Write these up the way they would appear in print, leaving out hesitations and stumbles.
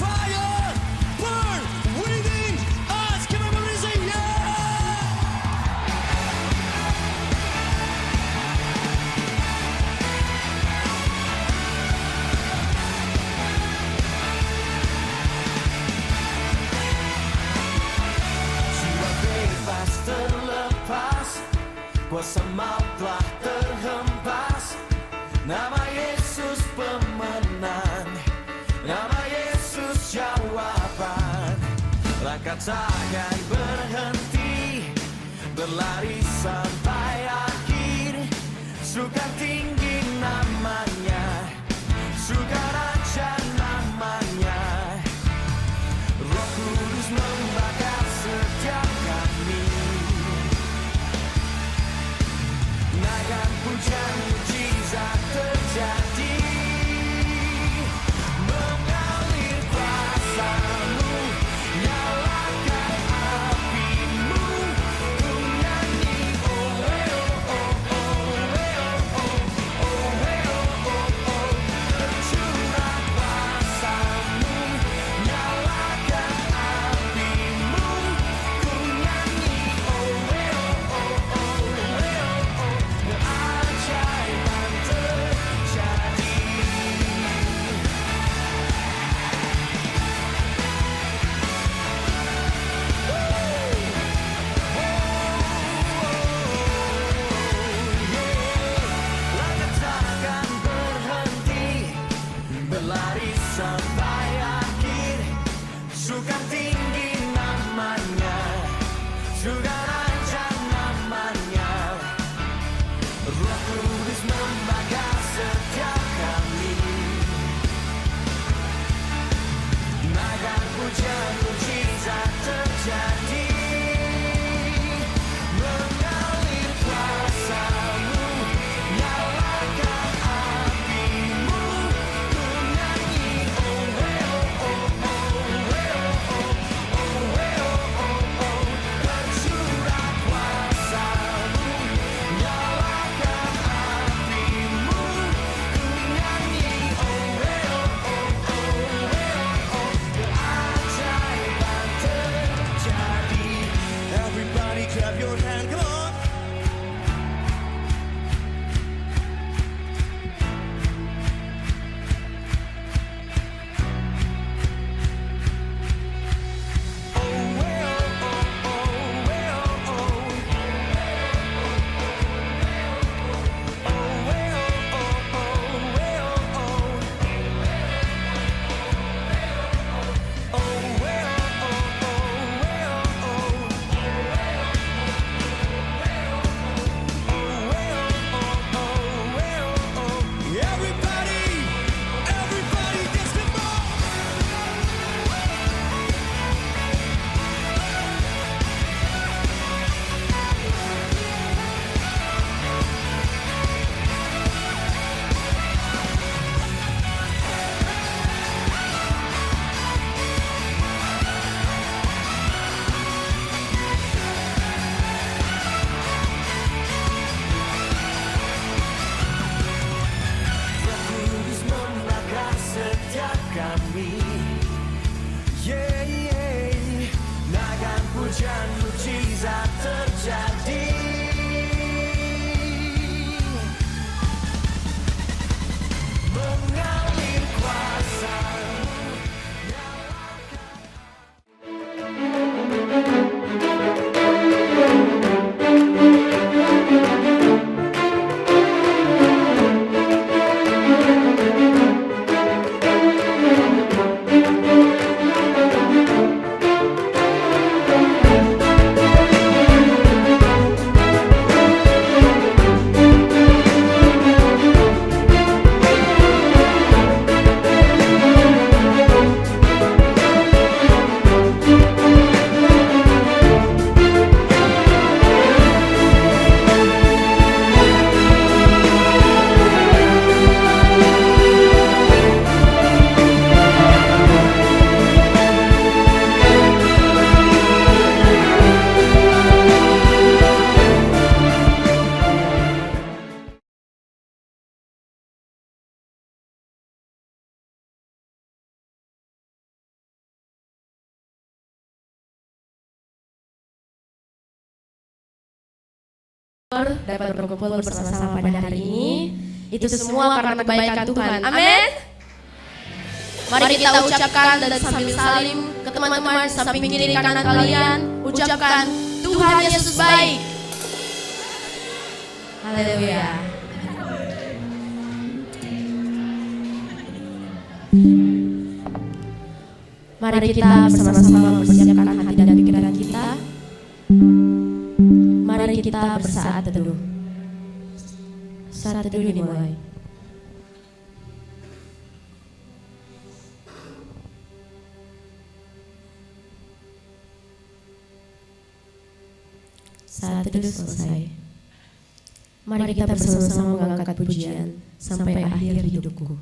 fire burn within us. Can everybody say yeah? Jiwa bebas terlepas, kuasa maut telah terhempas. Nama Yesus pemenang, nama Yesus jawaban. Langkah takkan berhenti, berlari sampai akhir. Surga tinggi namanya, surga raja namanya. Roh Kudus membakar setiap kami. Naikkan pujian mujizat terjadi. Mengalir kuasa-Mu, nyalakan api-Mu. Ku nyanyi oh eh oh oh oh eh oh oh oh eh oh oh oh. Tercurah kuasa-Mu, nyalakan api-Mu. Ku nyanyi oh eh oh oh oh eh oh oh. Keajaiban terjadi. Langkah takkan berhenti, berlari sampai akhir. Surga tinggi namanya, surga raja namanya. Roh Kudus membakar setiap kami. Naikkan pujian mujizat terjadi. Mengalir kuasa-Mu, nyalakan api-Mu. Ku nyanyi oh eh oh oh oh eh oh oh oh eh oh oh oh. Tercurah kuasa-Mu, nyalakan api-Mu. Ku nyanyi oh eh oh oh oh eh oh oh. Keajaiban terjadi. Everybody clap your hand, come on. Oh eh oh oh oh eh oh oh. Oh eh oh oh oh eh oh oh. Oh eh oh oh oh eh oh oh. Everybody, everybody gets the ball. Roh Kudus membakar setiap kami. Yeah, yeah. Naikkan pujian mujizat terjadi. Mengalir kuasa-Mu, nyalakan. dapat berkumpul bersama-sama pada hari ini. Itu semua karena kebaikan Tuhan. Amin. Mari kita ucapkan dan sambil salim ke teman-teman samping kiri kanan kalian. Ucapkan Tuhan Yesus baik. Haleluya. Mari kita bersama-sama mempersiapkan hati dan pikiran kita. Mari kita bersaat teduh. Saat teduh dimulai. Saat teduh selesai. Mari kita bersama-sama mengangkat pujian sampai akhir hidupku.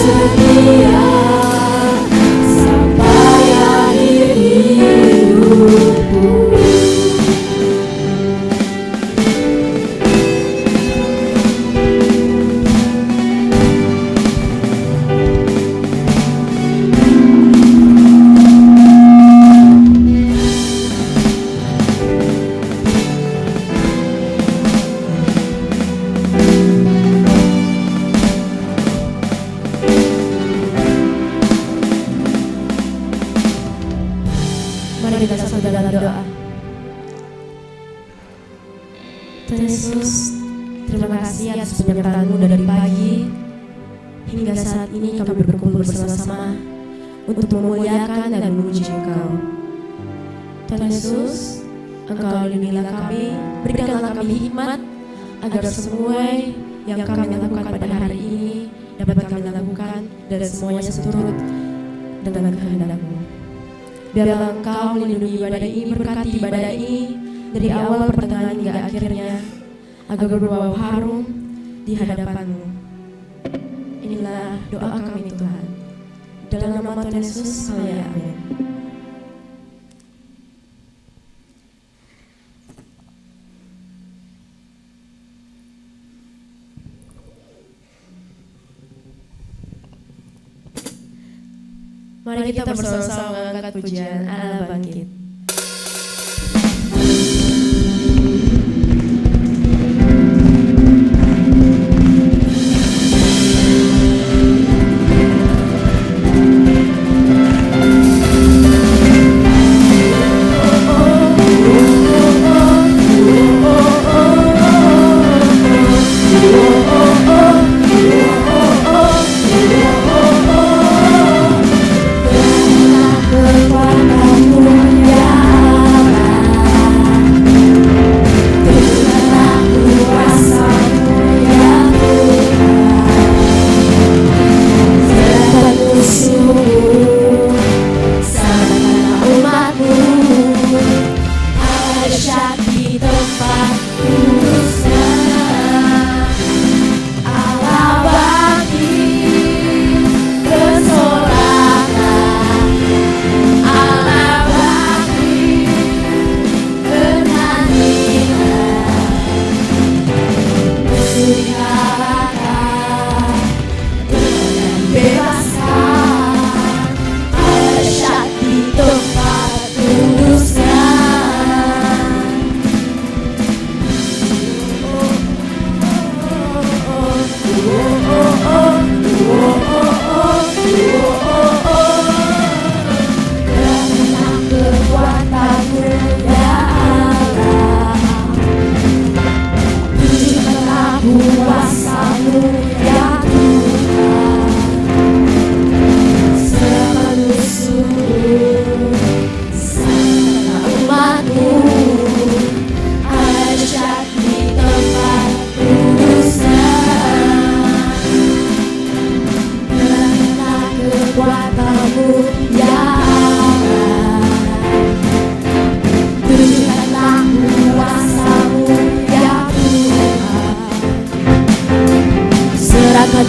setia sampai akhir hidupku. Mari kita satu dalam doa. Tuhan Yesus, terima kasih atas penyertaan-Mu dari pagi hingga saat ini kami berkumpul bersama-sama untuk memuliakan dan memuji Engkau. Tuhan Yesus, Engkau lindungilah kami, berikanlah kami hikmat agar semua yang kami lakukan pada hari ini dapat kami lakukan dan semuanya seturut dengan kehendak-Mu. Biarlah Engkau melindungi ibadah ini, berkati ibadah ini dari awal pertengahan hingga akhirnya agar berbau harum di hadapan-Mu. Inilah doa kami Tuhan. Dalam nama Tuhan Yesus, haleluya, amin. Mari kita bersama-sama mengangkat pujian Allah bangkit.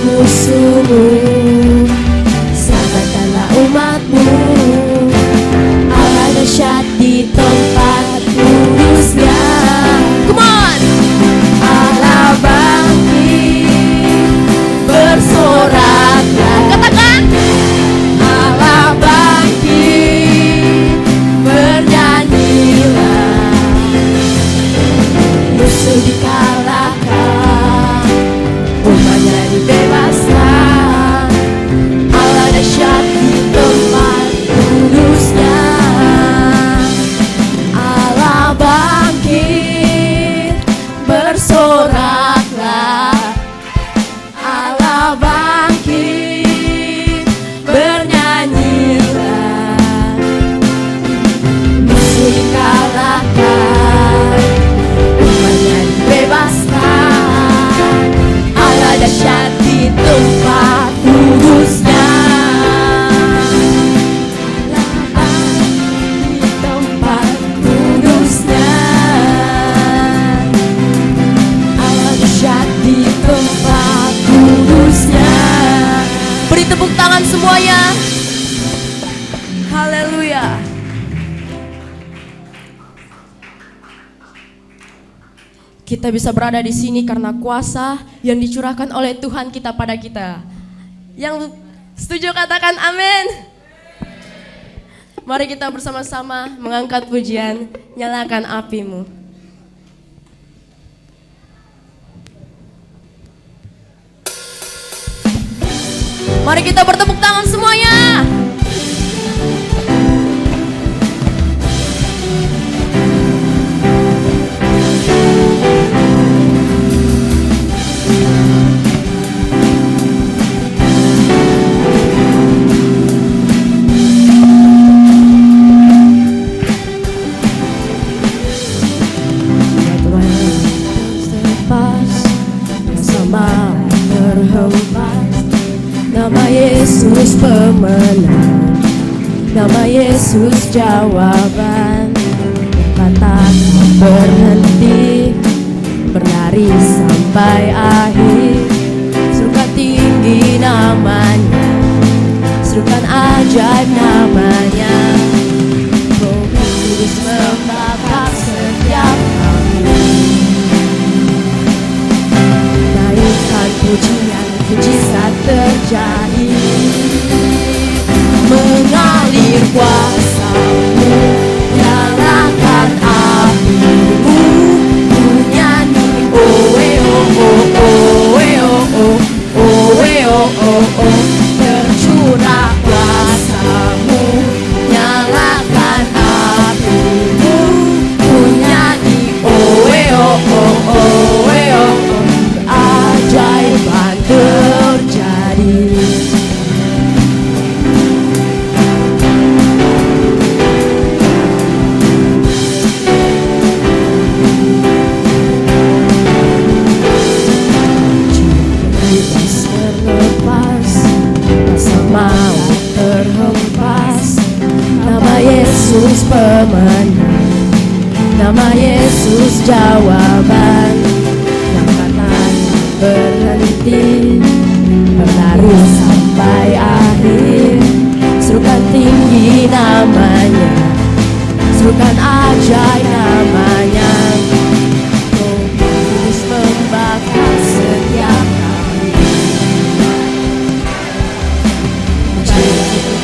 Musuhmu, selamatkanlah umatmu. Allah dahsyat di tempat kudusnya. Come on. Allah bangkit, bersoraklah. Katakan. Allah bangkit. Beri tepuk tangan semuanya. Haleluya. Kita bisa berada di sini karena kuasa yang dicurahkan oleh Tuhan kita pada kita. Yang setuju katakan amin. Mari kita bersama-sama mengangkat pujian, nyalakan apimu. Mari kita bertepuk tangan semuanya. Nama Yesus pemenang, nama Yesus jawaban. Katakan berhenti, berlari sampai akhir. Serukan tinggi namanya, serukan ajaib namanya. Roh Kudus membakar setiap kami. Naikkan pujian, mujizat terjadi, mengalir kuasa-Mu, nyalakan api-Mu, ku nyanyi oh oh oh oh oh oh oh oh, tercurah kuasa-Mu, nyalakan api-Mu, ku nyanyi oh oh oh oh oh, keajaiban terjadi. Bebas terlepas, rasa maut terhempas. Nama Yesus pemenang, nama Yesus jawaban. Katakan berhenti, berlari sampai akhir. Serukan tinggi namanya, serukan ajaib namanya. Roh Kudus membakar setiap kami.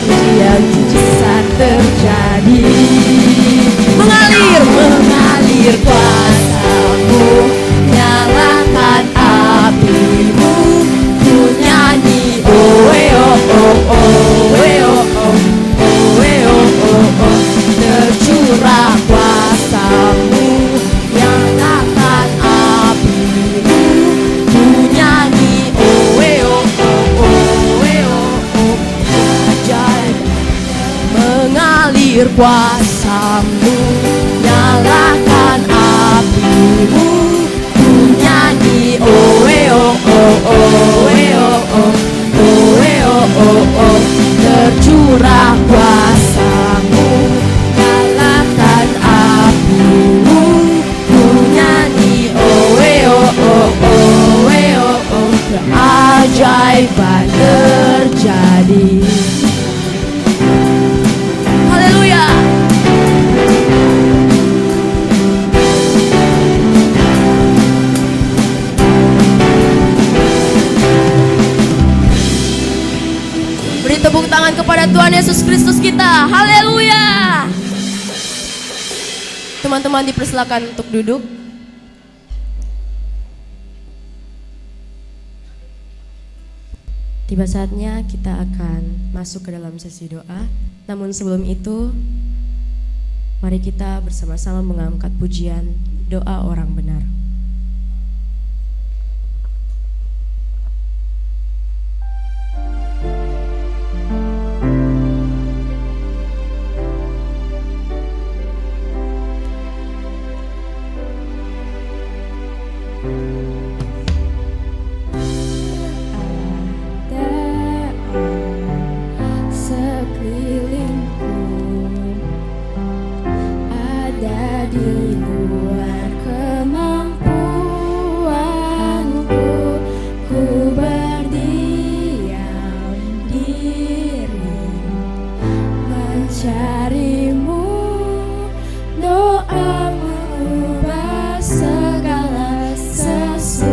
Pujian mujizat terjadi, mengalir kuasa-Mu, nyalakan api-Mu, ku nyanyi oh oh oh oh oh oh oh, tercurah kuasa-Mu, nyalakan api-Mu, ku nyanyi oh oh oh, ajaib mengalir kuasa-Mu, nyalakan api-Mu, ku nyanyi oh oh oh oh, tercurah kuasa-Mu, nyalakan api-Mu, ku nyanyi oh oh, keajaiban terjadi. Haleluya. Beri tepuk tangan kepada Tuhan Yesus Kristus kita. Haleluya. Teman-teman dipersilakan untuk duduk. Tiba saatnya kita akan masuk ke dalam sesi doa. Namun sebelum itu, mari kita bersama-sama mengangkat pujian doa orang benar. Di luar kemampuan diri mencarimu, doa mengubah segala sesuatu.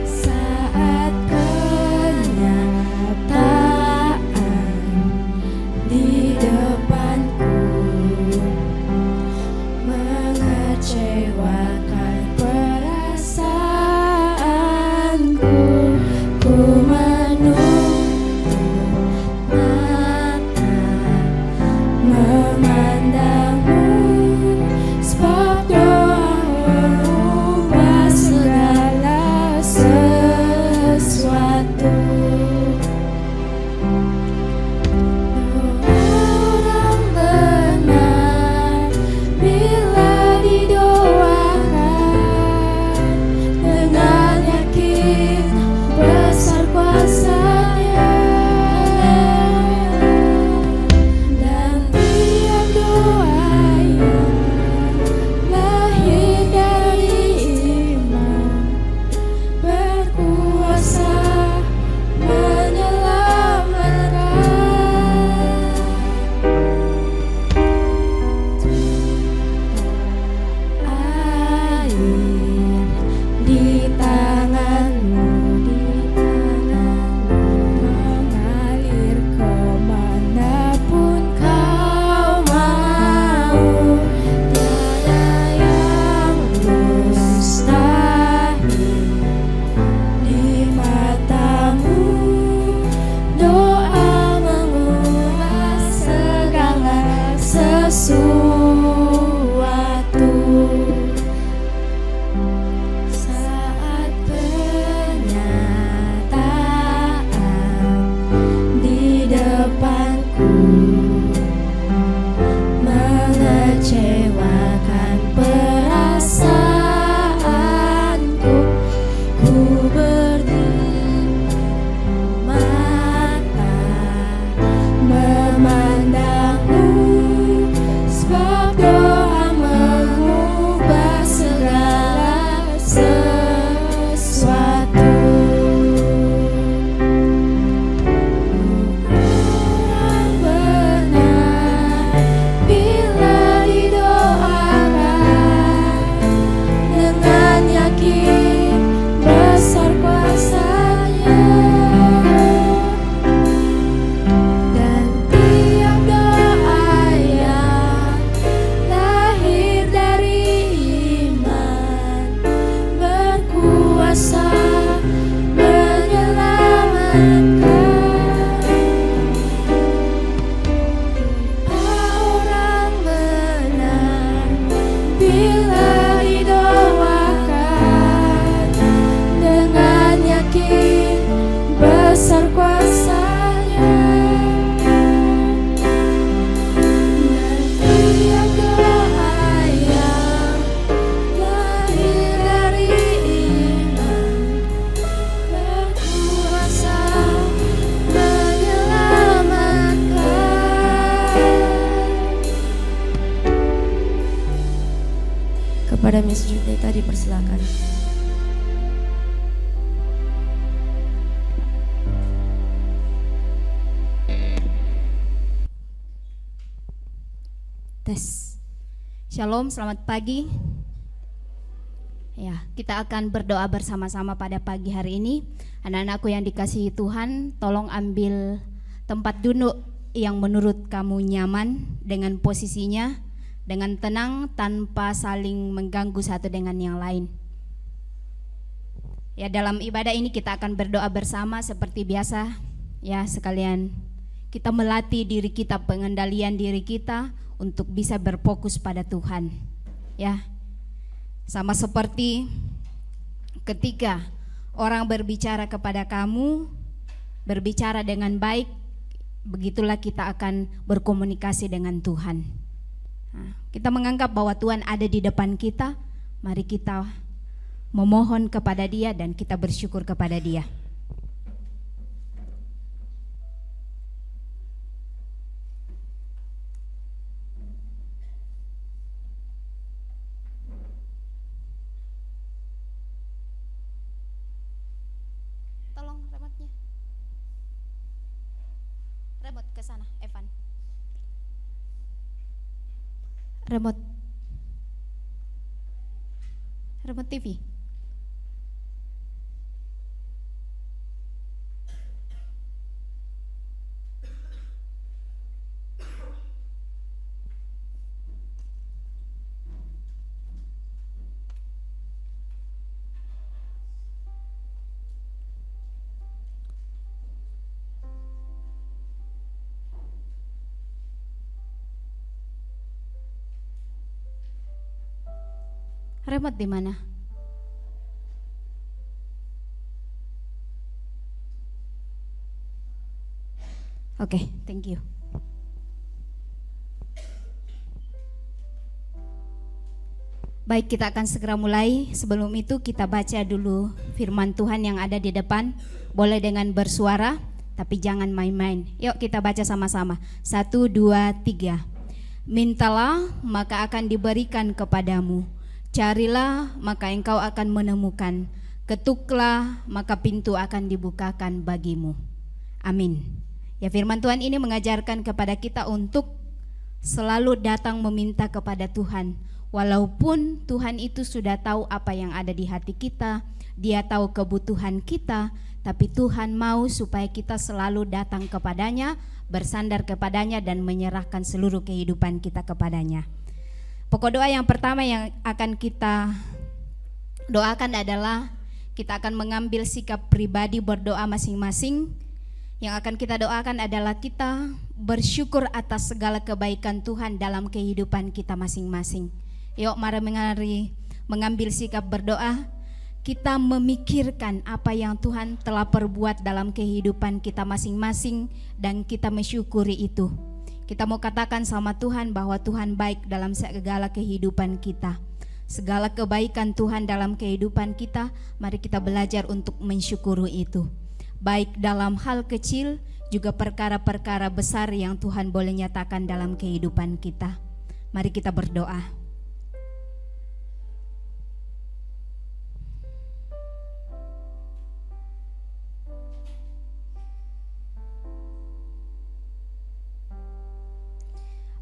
Saat kenyataan di depanku mengecewakan perasaanku, ku menutup mata memandangmu, sebab doa mengubah segala sesuatu. Orang benar bila didoakan dengan yakin besar kuasa-Nya, dan tiap doa yang lahir dari iman berkuasa menyelamatkan. Air di tanganmu, mengalir kemanapun kau mau. Tiada yang mustahil di matamu, doa mengubah segala sesuatu. Saat kenyataan di depanku mengecewakan perasaanku, ku berdiri mata memandangmu, sebab doa mengubah segala sesuatu. Orang benar bila didoakan dengan yakin besar kuasa-Nya, dan tiap doa yang lahir dari iman berkuasa menyelamatkan. Orang benar bila didoakan dengan yakin besar kuasa-Nya, dan tiap doa yang lahir dari iman berkuasa menyelamatkan. Kepada Miss Judita dipersilakan. Tes. Shalom, selamat pagi. Ya, kita akan berdoa bersama-sama pada pagi hari ini. Anak-anakku yang dikasihi Tuhan, tolong ambil tempat duduk yang menurut kamu nyaman dengan posisinya, dengan tenang tanpa saling mengganggu satu dengan yang lain. Ya, dalam ibadah ini kita akan berdoa bersama seperti biasa. Ya, sekalian kita melatih diri kita, pengendalian diri kita untuk bisa berfokus pada Tuhan. Ya. Sama seperti ketika orang berbicara kepada kamu, berbicara dengan baik, begitulah kita akan berkomunikasi dengan Tuhan. Nah, kita menganggap bahwa Tuhan ada di depan kita, mari kita memohon kepada Dia dan kita bersyukur kepada Dia. ke sana, Evan. Remote TV. Remote di mana? Oke, thank you. Baik, kita akan segera mulai. Sebelum itu kita baca dulu firman Tuhan yang ada di depan. Boleh dengan bersuara, tapi jangan main-main. Yuk kita baca sama-sama. 1, 2, 3. Mintalah, maka akan diberikan kepadamu. Carilah, maka engkau akan menemukan. Ketuklah, maka pintu akan dibukakan bagimu. Amin. Ya, firman Tuhan ini mengajarkan kepada kita untuk selalu datang meminta kepada Tuhan. Walaupun Tuhan itu sudah tahu apa yang ada di hati kita, Dia tahu kebutuhan kita, tapi Tuhan mau supaya kita selalu datang kepadanya, bersandar kepadanya dan menyerahkan seluruh kehidupan kita kepadanya. Pokok doa yang pertama yang akan kita doakan adalah kita akan mengambil sikap pribadi berdoa masing-masing. Yang akan kita doakan adalah kita bersyukur atas segala kebaikan Tuhan dalam kehidupan kita masing-masing. Yuk mari mengambil sikap berdoa. Kita memikirkan apa yang Tuhan telah perbuat dalam kehidupan kita masing-masing dan kita mensyukuri itu. Kita mau katakan sama Tuhan bahwa Tuhan baik dalam segala kehidupan kita. Segala kebaikan Tuhan dalam kehidupan kita, mari kita belajar untuk mensyukuri itu. Baik dalam hal kecil, juga perkara-perkara besar yang Tuhan boleh nyatakan dalam kehidupan kita. Mari kita berdoa.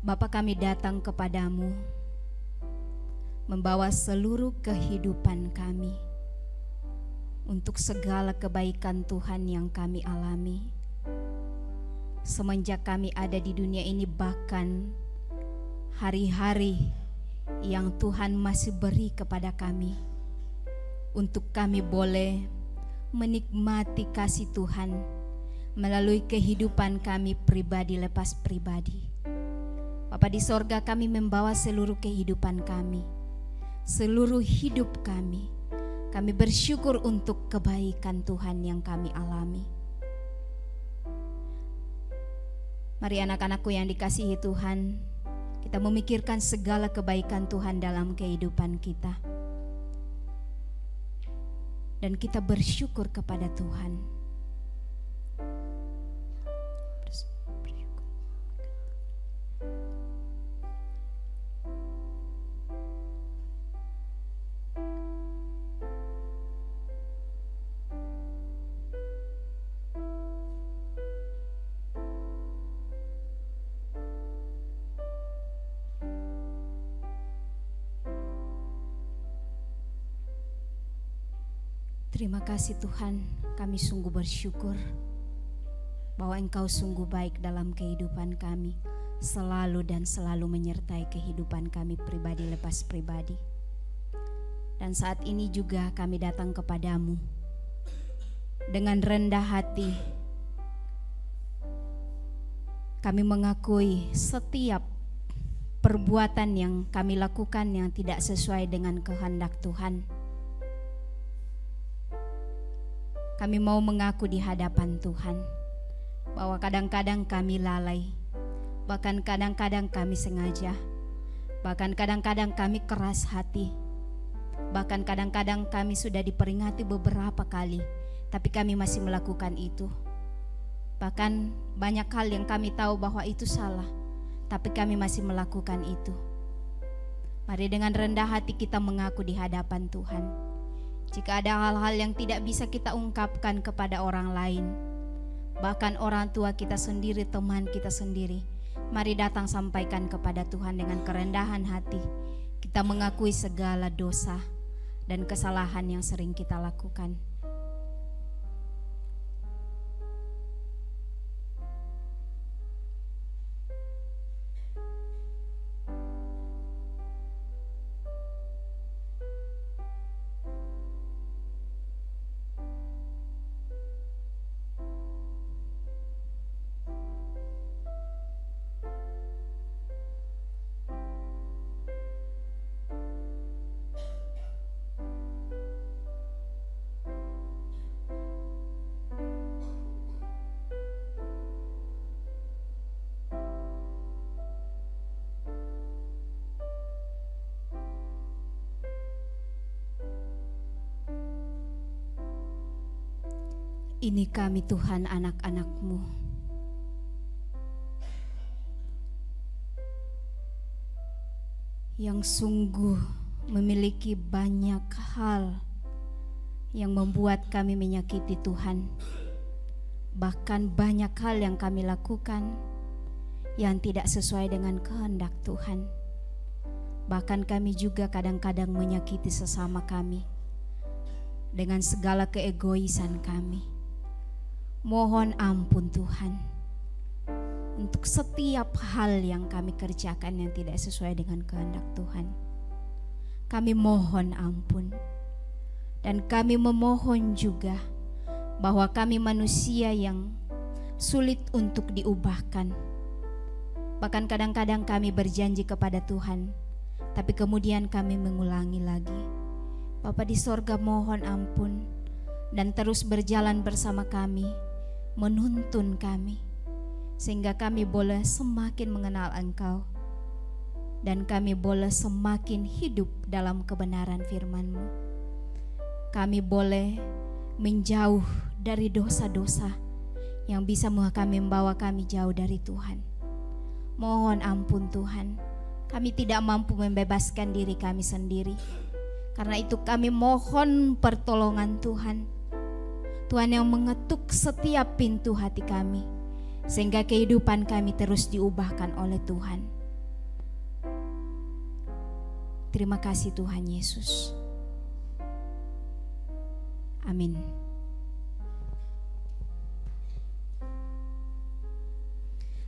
Bapa, kami datang kepadamu membawa seluruh kehidupan kami untuk segala kebaikan Tuhan yang kami alami semenjak kami ada di dunia ini, bahkan hari-hari yang Tuhan masih beri kepada kami untuk kami boleh menikmati kasih Tuhan melalui kehidupan kami pribadi lepas pribadi. Bapa di sorga, kami membawa seluruh kehidupan kami, seluruh hidup kami. Kami bersyukur untuk kebaikan Tuhan yang kami alami. Mari anak-anakku yang dikasihi Tuhan, kita memikirkan segala kebaikan Tuhan dalam kehidupan kita. Dan kita bersyukur kepada Tuhan. Terima kasih Tuhan, kami sungguh bersyukur bahwa Engkau sungguh baik dalam kehidupan kami, selalu dan selalu menyertai kehidupan kami pribadi lepas pribadi. Dan saat ini juga kami datang kepadamu dengan rendah hati. Kami mengakui setiap perbuatan yang kami lakukan yang tidak sesuai dengan kehendak Tuhan. Kami mau mengaku di hadapan Tuhan bahwa kadang-kadang kami lalai, bahkan kadang-kadang kami sengaja, bahkan kadang-kadang kami keras hati, bahkan kadang-kadang kami sudah diperingati beberapa kali, tapi kami masih melakukan itu. Bahkan banyak hal yang kami tahu bahwa itu salah, tapi kami masih melakukan itu. Mari dengan rendah hati kita mengaku di hadapan Tuhan. Jika ada hal-hal yang tidak bisa kita ungkapkan kepada orang lain, bahkan orang tua kita sendiri, teman kita sendiri. Mari datang sampaikan kepada Tuhan dengan kerendahan hati. Kita mengakui segala dosa dan kesalahan yang sering kita lakukan. Ini kami Tuhan, anak-anak-Mu. Yang sungguh memiliki banyak hal yang membuat kami menyakiti Tuhan. Bahkan banyak hal yang kami lakukan yang tidak sesuai dengan kehendak Tuhan. Bahkan kami juga kadang-kadang menyakiti sesama kami dengan segala keegoisan kami. Mohon ampun Tuhan untuk setiap hal yang kami kerjakan yang tidak sesuai dengan kehendak Tuhan. Kami mohon ampun. Dan kami memohon juga bahwa kami manusia yang sulit untuk diubahkan. Bahkan kadang-kadang kami berjanji kepada Tuhan, tapi kemudian kami mengulangi lagi. Bapa di sorga, mohon ampun dan terus berjalan bersama kami, menuntun kami, sehingga kami boleh semakin mengenal Engkau dan kami boleh semakin hidup dalam kebenaran firman-Mu. Kami boleh menjauh dari dosa-dosa yang bisa kami membawa kami jauh dari Tuhan. Mohon ampun Tuhan, kami tidak mampu membebaskan diri kami sendiri. Karena itu kami mohon pertolongan Tuhan. Tuhan yang mengetuk setiap pintu hati kami, sehingga kehidupan kami terus diubahkan oleh Tuhan. Terima kasih Tuhan Yesus. Amin.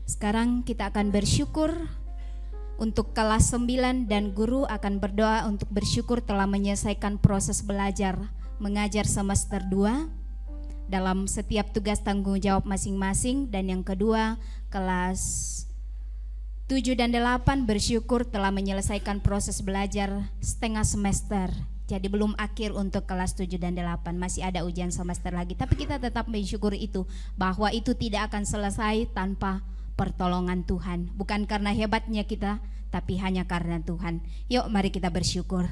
Sekarang kita akan bersyukur untuk kelas 9 dan guru akan berdoa untuk bersyukur telah menyelesaikan proses belajar mengajar semester 2 dalam setiap tugas tanggung jawab masing-masing. Dan yang kedua, kelas 7 dan 8 bersyukur telah menyelesaikan proses belajar setengah semester. Jadi belum akhir untuk kelas 7 dan 8, masih ada ujian semester lagi. Tapi kita tetap bersyukur itu, bahwa itu tidak akan selesai tanpa pertolongan Tuhan. Bukan karena hebatnya kita, tapi hanya karena Tuhan. Yuk mari kita bersyukur.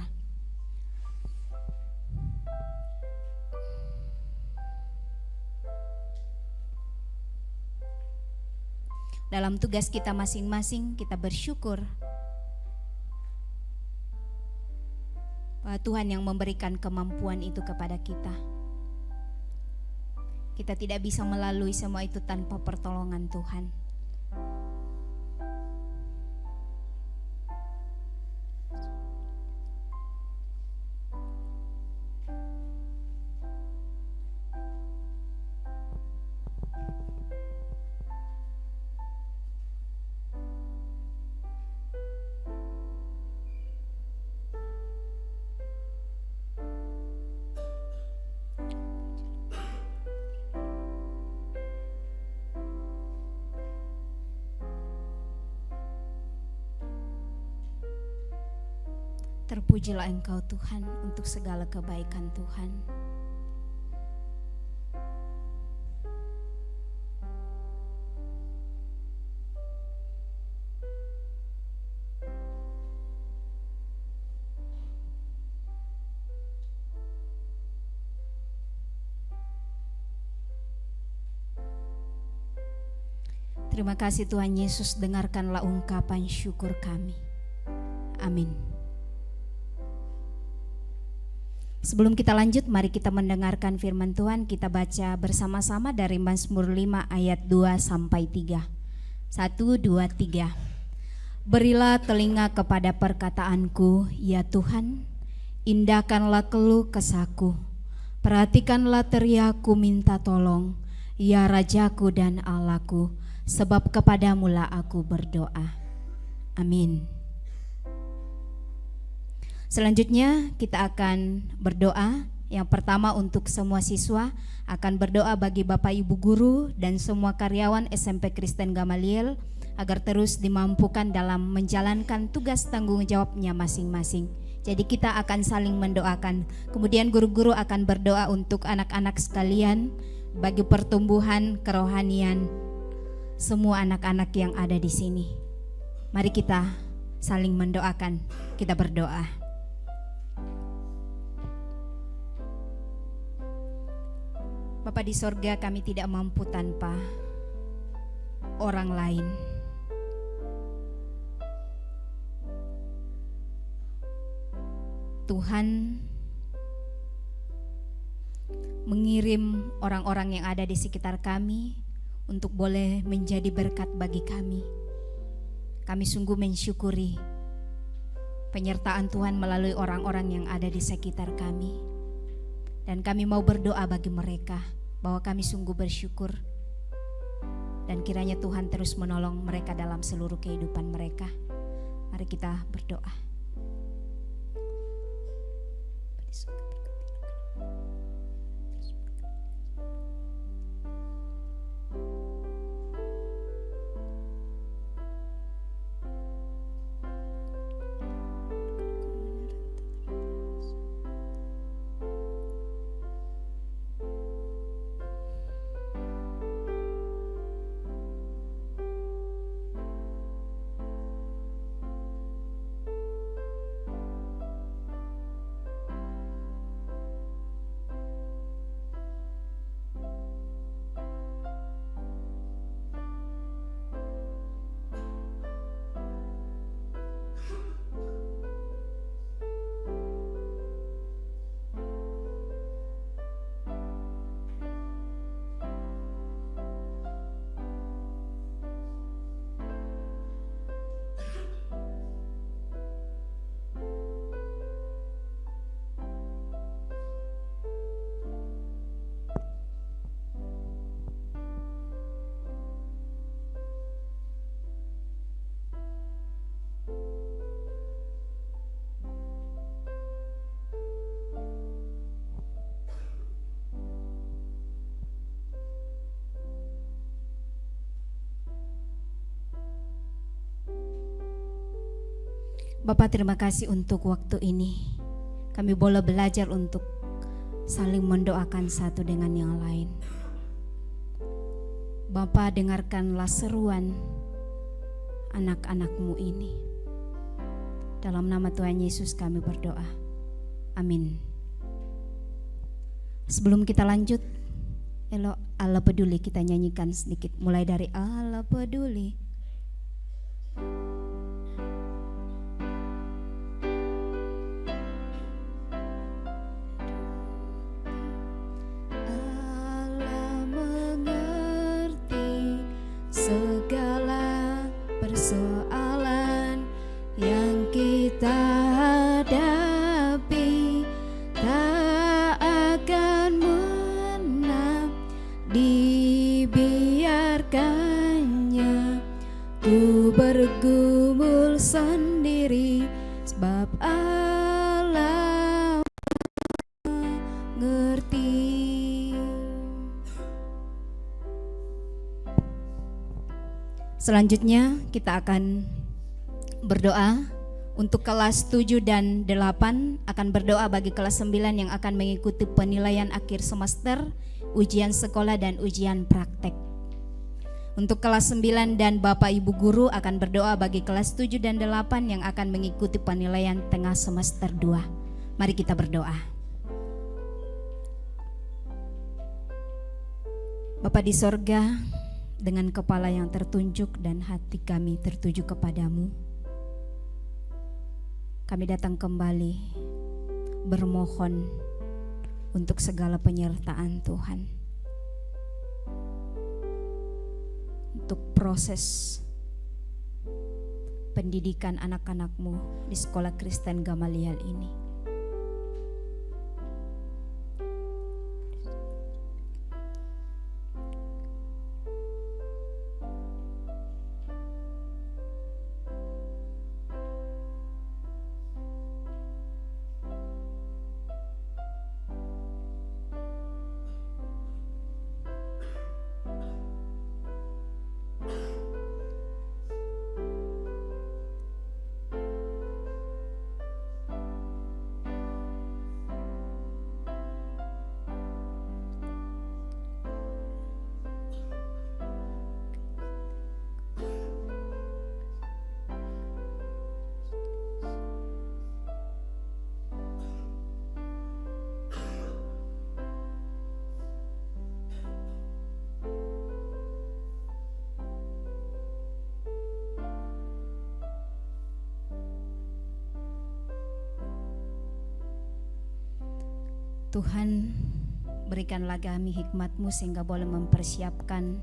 Dalam tugas kita masing-masing, kita bersyukur bahwa Tuhan yang memberikan kemampuan itu kepada kita. Kita tidak bisa melalui semua itu tanpa pertolongan Tuhan. Terpujilah Engkau Tuhan untuk segala kebaikan Tuhan. Terima kasih Tuhan Yesus, dengarkanlah ungkapan syukur kami. Amin. Sebelum kita lanjut, mari kita mendengarkan firman Tuhan. Kita baca bersama-sama dari Mazmur 5 ayat 2 sampai 3. 1, 2, 3. Berilah telinga kepada perkataanku, ya Tuhan, indahkanlah keluh kesahku. Perhatikanlah teriakku minta tolong, ya Rajaku dan Allahku, sebab kepadamulah aku berdoa. Amin. Selanjutnya kita akan berdoa. Yang pertama untuk semua siswa, akan berdoa bagi Bapak Ibu Guru dan semua karyawan SMP Kristen Gamaliel agar terus dimampukan dalam menjalankan tugas tanggung jawabnya masing-masing. Jadi kita akan saling mendoakan. Kemudian guru-guru akan berdoa untuk anak-anak sekalian bagi pertumbuhan kerohanian semua anak-anak yang ada di sini. Mari kita saling mendoakan. Kita berdoa. Bapa di sorga, kami tidak mampu tanpa orang lain. Tuhan mengirim orang-orang yang ada di sekitar kami untuk boleh menjadi berkat bagi kami. Kami sungguh mensyukuri penyertaan Tuhan melalui orang-orang yang ada di sekitar kami. Dan kami mau berdoa bagi mereka bahwa kami sungguh bersyukur. Dan kiranya Tuhan terus menolong mereka dalam seluruh kehidupan mereka. Mari kita berdoa. Bapak, terima kasih untuk waktu ini. Kami boleh belajar untuk saling mendoakan satu dengan yang lain. Bapak, dengarkanlah seruan anak-anak-Mu ini. Dalam nama Tuhan Yesus kami berdoa. Amin. Sebelum kita lanjut, Elo Allah peduli, kita nyanyikan sedikit. Mulai dari Allah peduli. Segala persoalan yang kita hadapi tak akan menang dibiarkannya. Ku bergumul sendiri sebab Allah mengerti. Selanjutnya kita akan berdoa untuk kelas 7 dan 8, akan berdoa bagi kelas 9 yang akan mengikuti penilaian akhir semester, ujian sekolah dan ujian praktek. Untuk kelas 9 dan Bapak Ibu Guru akan berdoa bagi kelas 7 dan 8 yang akan mengikuti penilaian tengah semester 2. Mari kita berdoa. Bapa di sorga, dengan kepala yang tertunjuk dan hati kami tertuju kepadamu, kami datang kembali bermohon untuk segala penyertaan Tuhan, untuk proses pendidikan anak-anakmu di sekolah Kristen Gamaliel ini. Tuhan, berikanlah kami hikmat-Mu sehingga boleh mempersiapkan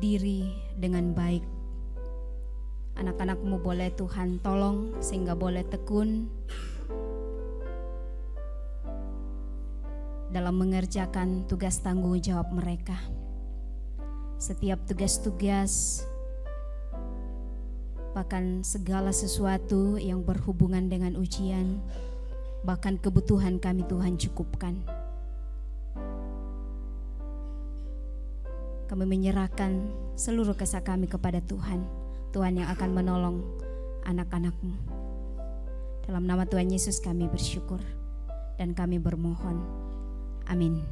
diri dengan baik. Anak-anak-Mu boleh Tuhan tolong sehingga boleh tekun dalam mengerjakan tugas tanggung jawab mereka. Setiap tugas-tugas, bahkan segala sesuatu yang berhubungan dengan ujian, bahkan kebutuhan kami Tuhan cukupkan. Kami menyerahkan seluruh kisah kami kepada Tuhan. Tuhan yang akan menolong anak-anak-Mu. Dalam nama Tuhan Yesus kami bersyukur dan kami bermohon. Amin.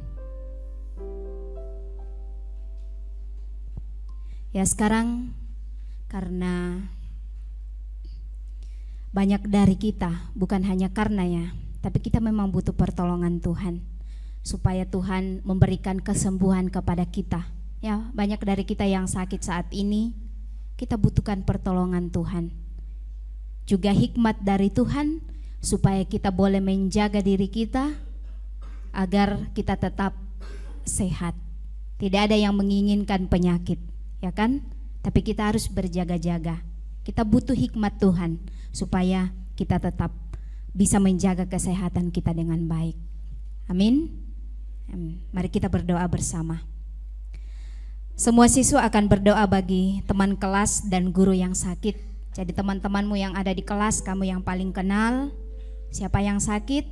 Ya, sekarang karena banyak dari kita, bukan hanya karenanya, tapi kita memang butuh pertolongan Tuhan, supaya Tuhan memberikan kesembuhan kepada kita. Ya, banyak dari kita yang sakit saat ini, kita butuhkan pertolongan Tuhan. Juga hikmat dari Tuhan, supaya kita boleh menjaga diri kita, agar kita tetap sehat. Tidak ada yang menginginkan penyakit, ya kan? Tapi kita harus berjaga-jaga. Kita butuh hikmat Tuhan, supaya kita tetap bisa menjaga kesehatan kita dengan baik. Amin. Mari kita berdoa bersama. Semua siswa akan berdoa bagi teman kelas dan guru yang sakit. Jadi teman-temanmu yang ada di kelas, kamu yang paling kenal siapa yang sakit,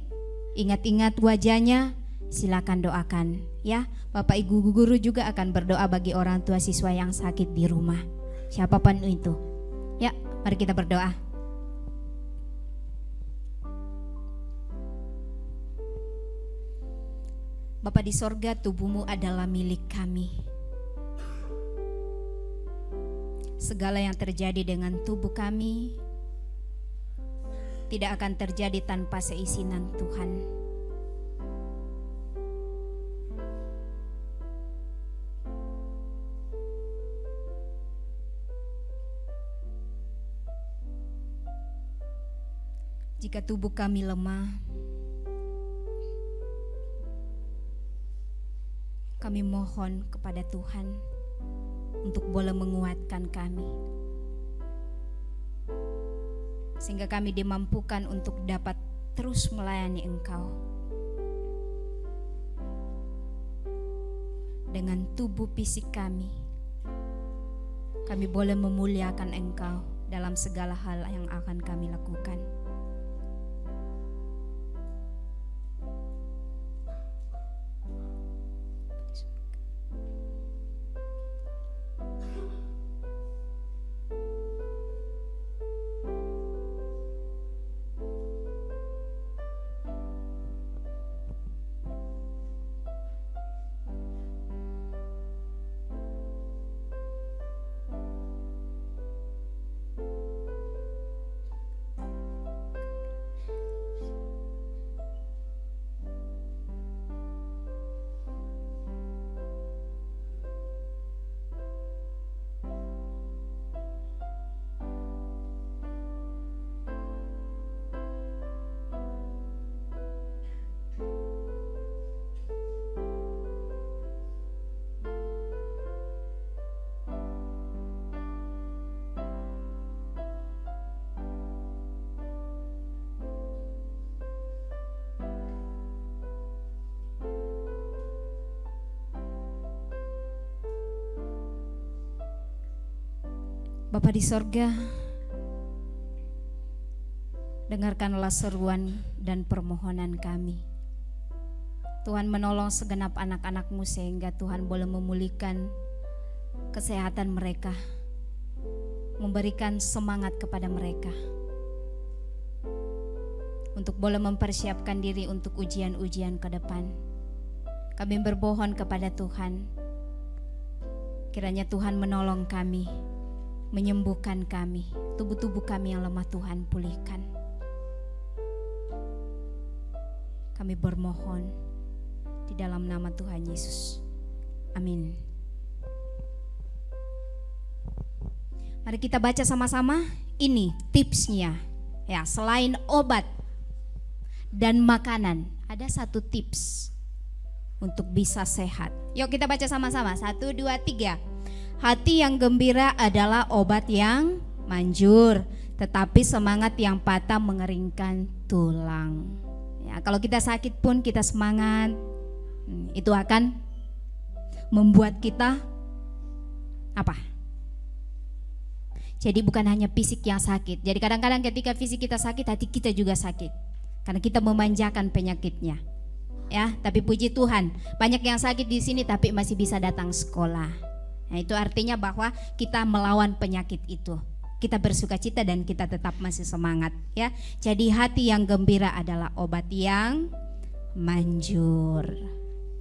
ingat-ingat wajahnya, silakan doakan ya. Bapak Ibu guru juga akan berdoa bagi orang tua siswa yang sakit di rumah, siapapun itu. Ya, mari kita berdoa. Bapa di sorga, tubuh-Mu adalah milik kami. Segala yang terjadi dengan tubuh kami tidak akan terjadi tanpa seizinan Tuhan. Jika tubuh kami lemah, kami mohon kepada Tuhan untuk boleh menguatkan kami, sehingga kami dimampukan untuk dapat terus melayani Engkau. Dengan tubuh fisik kami boleh memuliakan Engkau dalam segala hal yang akan kami lakukan. Bapa di sorga, dengarkanlah seruan dan permohonan kami. Tuhan menolong segenap anak-anak-Mu sehingga Tuhan boleh memulihkan kesehatan mereka, memberikan semangat kepada mereka untuk boleh mempersiapkan diri untuk ujian-ujian ke depan. Kami bermohon kepada Tuhan, kiranya Tuhan menolong kami, menyembuhkan kami, tubuh-tubuh kami yang lemah Tuhan pulihkan. Kami bermohon di dalam nama Tuhan Yesus. Amin. Mari kita baca sama-sama. Ini tipsnya. Ya, selain obat dan makanan, ada satu tips untuk bisa sehat. Yuk kita baca sama-sama. 1, 2, 3. Hati yang gembira adalah obat yang manjur, tetapi semangat yang patah mengeringkan tulang. Ya, kalau kita sakit pun kita semangat, itu akan membuat kita apa? Jadi bukan hanya fisik yang sakit. Jadi kadang-kadang ketika fisik kita sakit, hati kita juga sakit, karena kita memanjakan penyakitnya. Ya, tapi puji Tuhan, banyak yang sakit di sini tapi masih bisa datang sekolah. Nah, itu artinya bahwa kita melawan penyakit itu. Kita bersukacita dan kita tetap masih semangat, ya. Jadi hati yang gembira adalah obat yang manjur.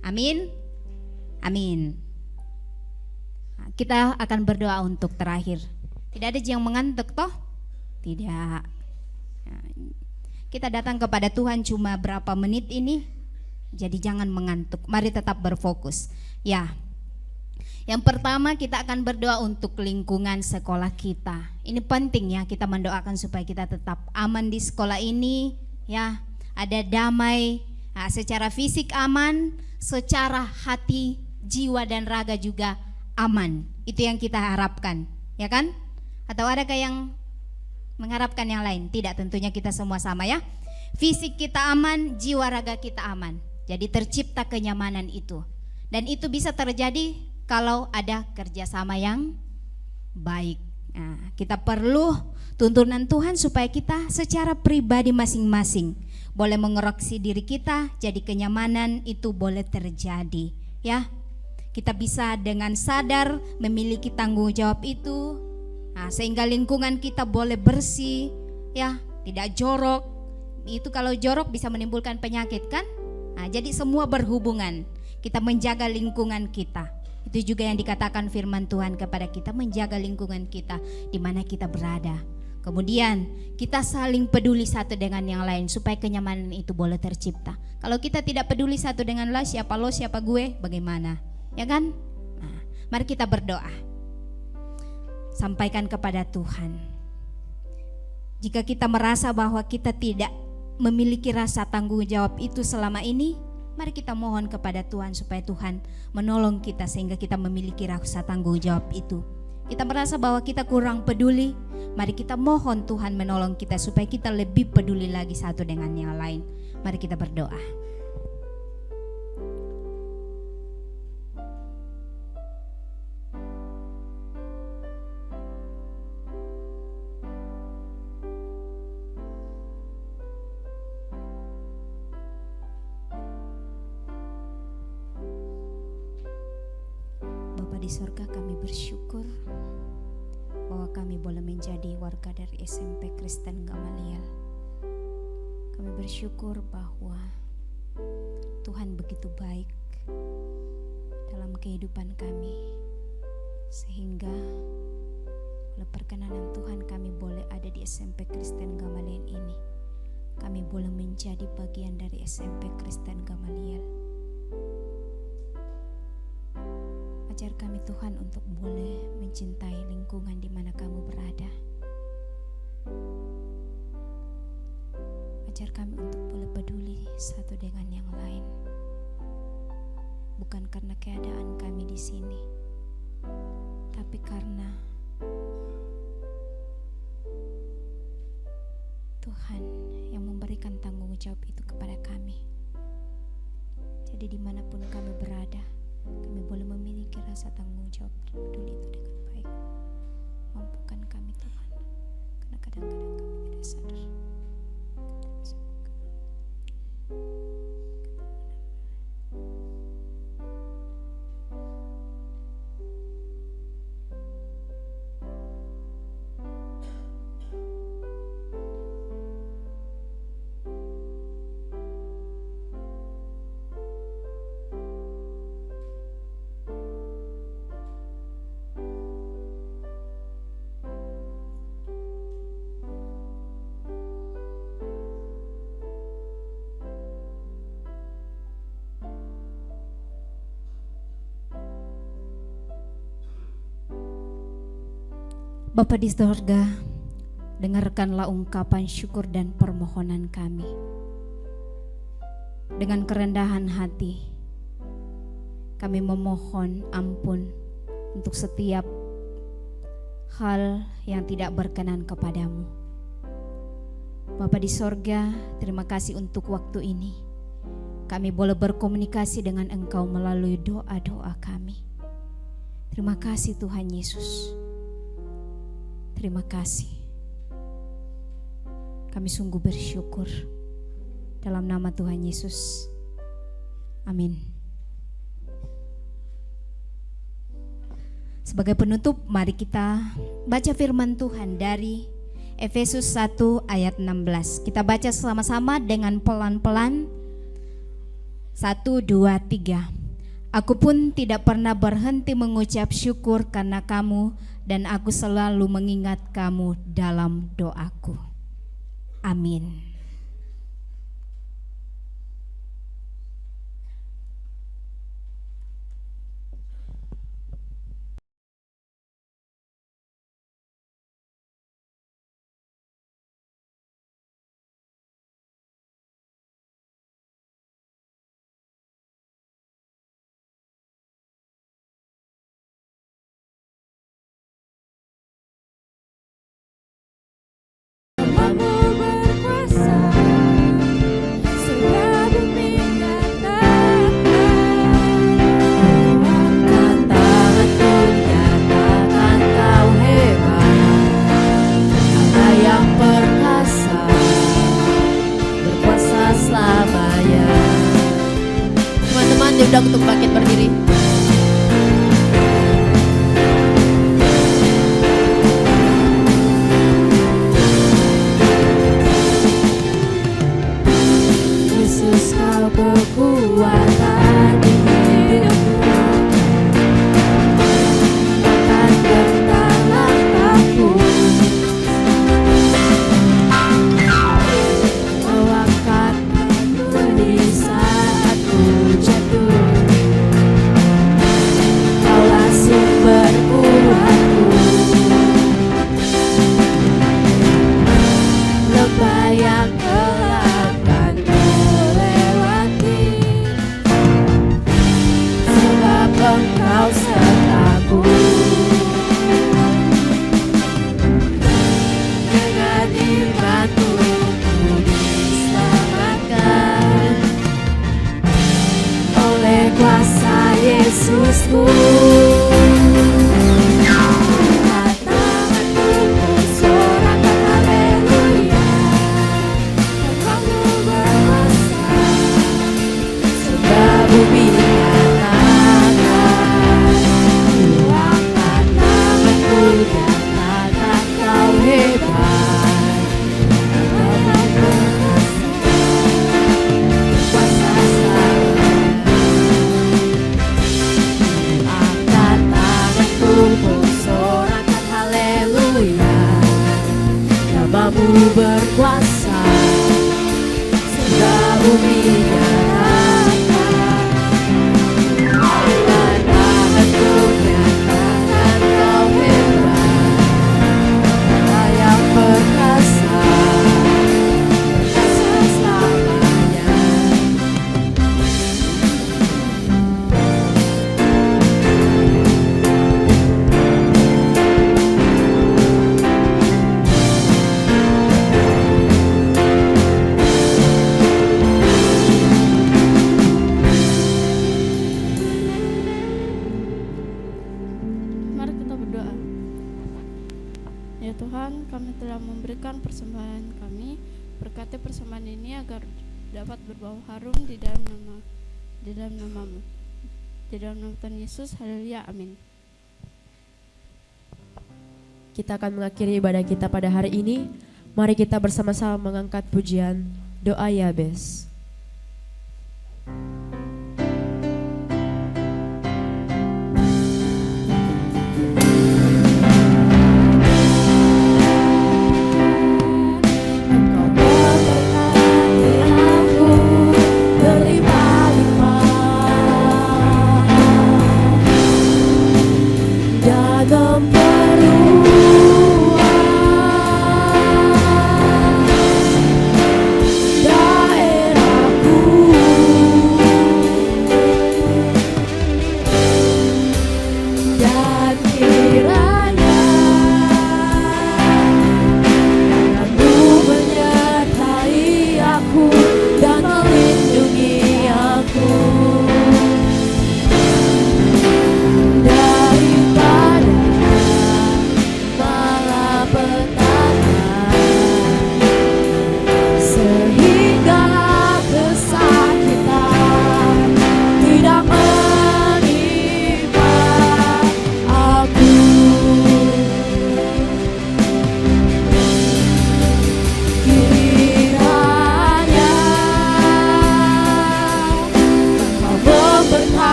Amin. Amin. Nah, kita akan berdoa untuk terakhir. Tidak ada yang mengantuk toh? Tidak. Nah, kita datang kepada Tuhan cuma berapa menit ini, jadi jangan mengantuk. Mari tetap berfokus. Ya. Yang pertama kita akan berdoa untuk lingkungan sekolah kita. Ini penting ya, kita mendoakan supaya kita tetap aman di sekolah ini, ya. Ada damai, nah, secara fisik aman, secara hati, jiwa dan raga juga aman. Itu yang kita harapkan, ya kan? Atau adakah yang mengharapkan yang lain? Tidak, tentunya kita semua sama ya. Fisik kita aman, jiwa raga kita aman. Jadi tercipta kenyamanan itu. Dan itu bisa terjadi kalau ada kerjasama yang baik. Nah, kita perlu tuntunan Tuhan supaya kita secara pribadi masing-masing boleh mengoreksi diri kita, jadi kenyamanan itu boleh terjadi, ya. Kita bisa dengan sadar memiliki tanggung jawab itu, nah, sehingga lingkungan kita boleh bersih, ya, tidak jorok. Itu kalau jorok bisa menimbulkan penyakit kan? Nah, jadi semua berhubungan. Kita menjaga lingkungan kita. Itu juga yang dikatakan firman Tuhan kepada kita, menjaga lingkungan kita di mana kita berada. Kemudian kita saling peduli satu dengan yang lain supaya kenyamanan itu boleh tercipta. Kalau kita tidak peduli satu dengan lain, siapa lo, siapa gue, bagaimana? Ya kan? Nah, mari kita berdoa. Sampaikan kepada Tuhan. Jika kita merasa bahwa kita tidak memiliki rasa tanggung jawab itu selama ini, mari kita mohon kepada Tuhan supaya Tuhan menolong kita sehingga kita memiliki rasa tanggung jawab itu. Kita merasa bahwa kita kurang peduli, mari kita mohon Tuhan menolong kita supaya kita lebih peduli lagi satu dengan yang lain. Mari kita berdoa. Di surga, kami bersyukur bahwa kami boleh menjadi warga dari SMP Kristen Gamaliel. Kami bersyukur bahwa Tuhan begitu baik dalam kehidupan kami, sehingga oleh perkenanan Tuhan kami boleh ada di SMP Kristen Gamaliel ini. Kami boleh menjadi bagian dari SMP Kristen Gamaliel. Ajar kami Tuhan untuk boleh mencintai lingkungan di mana kami berada. Ajar kami untuk boleh peduli satu dengan yang lain. Bukan karena keadaan kami di sini, tapi karena Tuhan yang memberikan tanggung jawab itu kepada kami. Jadi dimanapun kami berada, kami boleh memiliki rasa tanggung jawab peduli itu dengan baik. Mampukan kami Tuhan, karena kadang-kadang kami tidak sadar. Bapa di sorga, dengarkanlah ungkapan syukur dan permohonan kami. Dengan kerendahan hati, kami memohon ampun untuk setiap hal yang tidak berkenan kepadamu. Bapa di sorga, terima kasih untuk waktu ini. Kami boleh berkomunikasi dengan Engkau melalui doa-doa kami. Terima kasih Tuhan Yesus. Terima kasih. Kami sungguh bersyukur dalam nama Tuhan Yesus. Amin. Sebagai penutup, mari kita baca firman Tuhan dari Efesus 1 ayat 16. Kita baca sama-sama dengan pelan-pelan. 1, 2, 3. Aku pun tidak pernah berhenti mengucap syukur karena kamu, dan aku selalu mengingat kamu dalam doaku. Amin. Diundang untuk bangkit berdiri. Yesus, kau kekuatan di hidupku, akan gentar langkahku. Kau angkat aku di saat ku jatuh. Tuhan, kami telah memberikan persembahan kami. Berkati persembahan ini agar dapat berbau harum di dalam namamu. Di dalam nama Tuhan Yesus, haleluya, amin. Kita akan mengakhiri ibadah kita pada hari ini. Mari kita bersama-sama mengangkat pujian doa Yabes.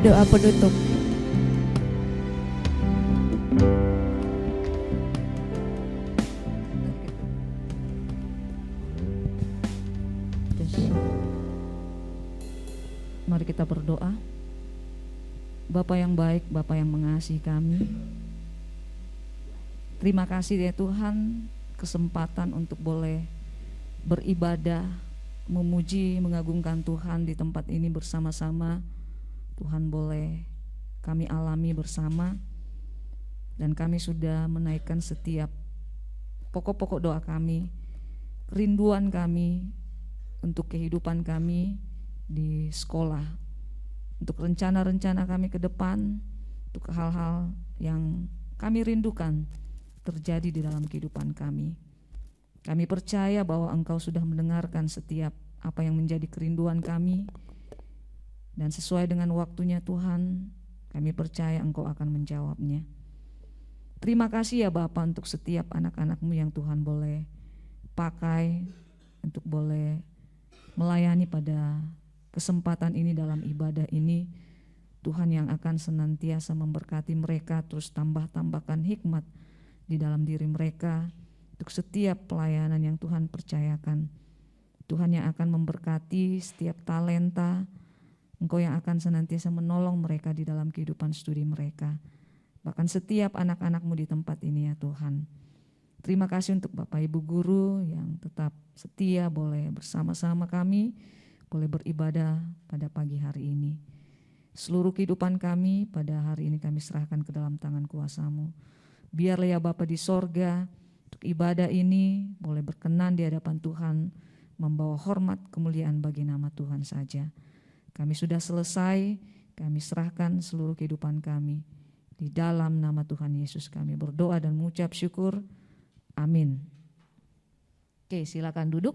Doa penutup. Mari kita berdoa. Bapa yang baik, Bapa yang mengasihi kami, terima kasih ya Tuhan, kesempatan untuk boleh beribadah, memuji, mengagungkan Tuhan di tempat ini bersama-sama. Tuhan boleh kami alami bersama, dan kami sudah menaikkan setiap pokok-pokok doa kami, kerinduan kami untuk kehidupan kami di sekolah, untuk rencana-rencana kami ke depan, untuk hal-hal yang kami rindukan terjadi di dalam kehidupan kami. Kami percaya bahwa Engkau sudah mendengarkan setiap apa yang menjadi kerinduan kami, dan sesuai dengan waktunya Tuhan, kami percaya Engkau akan menjawabnya. Terima kasih ya Bapa untuk setiap anak-anak-Mu yang Tuhan boleh pakai untuk boleh melayani pada kesempatan ini dalam ibadah ini. Tuhan yang akan senantiasa memberkati mereka, terus tambahkan hikmat di dalam diri mereka untuk setiap pelayanan yang Tuhan percayakan. Tuhan yang akan memberkati setiap talenta, Engkau yang akan senantiasa menolong mereka di dalam kehidupan studi mereka. Bahkan setiap anak-anak-Mu di tempat ini ya Tuhan. Terima kasih untuk Bapak Ibu Guru yang tetap setia boleh bersama-sama kami, boleh beribadah pada pagi hari ini. Seluruh kehidupan kami pada hari ini kami serahkan ke dalam tangan kuasa-Mu. Biarlah ya Bapa di sorga, untuk ibadah ini boleh berkenan di hadapan Tuhan, membawa hormat kemuliaan bagi nama Tuhan saja. Kami sudah selesai, kami serahkan seluruh kehidupan kami. Di dalam nama Tuhan Yesus kami berdoa dan mengucap syukur. Amin. Oke, silakan duduk.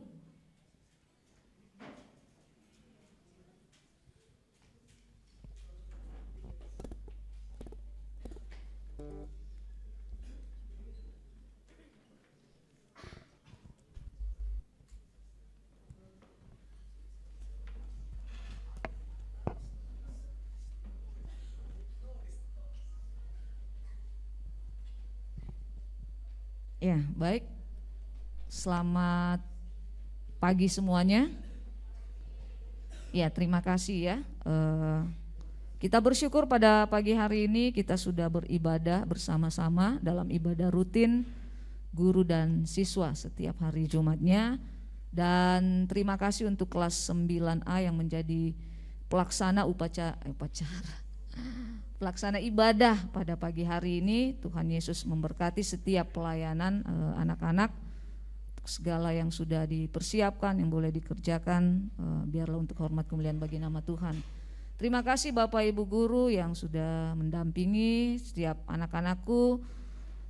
Ya, baik. Selamat pagi semuanya. Ya, terima kasih ya. Kita bersyukur pada pagi hari ini kita sudah beribadah bersama-sama dalam ibadah rutin guru dan siswa setiap hari Jumatnya. Dan terima kasih untuk kelas 9A yang menjadi pelaksana pelaksana ibadah pada pagi hari ini. Tuhan Yesus memberkati setiap pelayanan anak-anak, segala yang sudah dipersiapkan, yang boleh dikerjakan, biarlah untuk hormat kemuliaan bagi nama Tuhan. Terima kasih Bapak Ibu Guru yang sudah mendampingi setiap anak-anakku.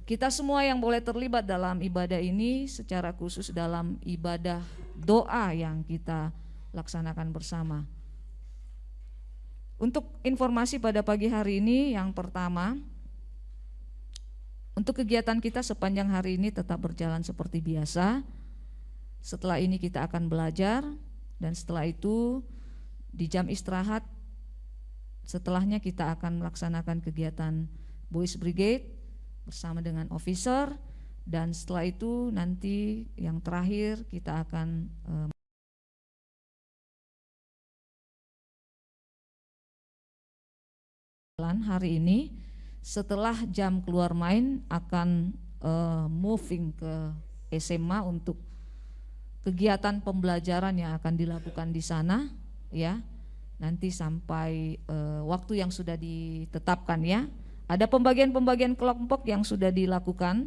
Kita semua yang boleh terlibat dalam ibadah ini, secara khusus dalam ibadah doa yang kita laksanakan bersama. Untuk informasi pada pagi hari ini, yang pertama, untuk kegiatan kita sepanjang hari ini tetap berjalan seperti biasa. Setelah ini kita akan belajar, dan setelah itu di jam istirahat, setelahnya kita akan melaksanakan kegiatan Boys Brigade bersama dengan officer, dan setelah itu nanti yang terakhir kita akan hari ini setelah jam keluar main akan moving ke SMA untuk kegiatan pembelajaran yang akan dilakukan di sana ya, nanti sampai waktu yang sudah ditetapkan ya. Ada pembagian-pembagian kelompok yang sudah dilakukan.